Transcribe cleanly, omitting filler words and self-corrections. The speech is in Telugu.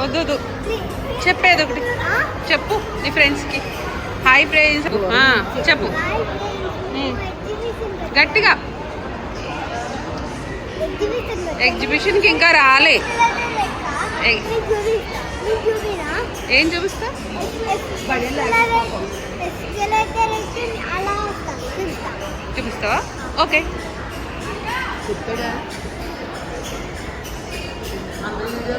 వద్దు చెప్పేది ఒకటి చెప్పు నీ ఫ్రెండ్స్కి. హాయ్ ఫ్రెండ్స్ చెప్పు గట్టిగా. ఎగ్జిబిషన్కి ఇంకా రాలే. ఏం చూపిస్తా? చూపిస్తావా? ఓకే. అందులో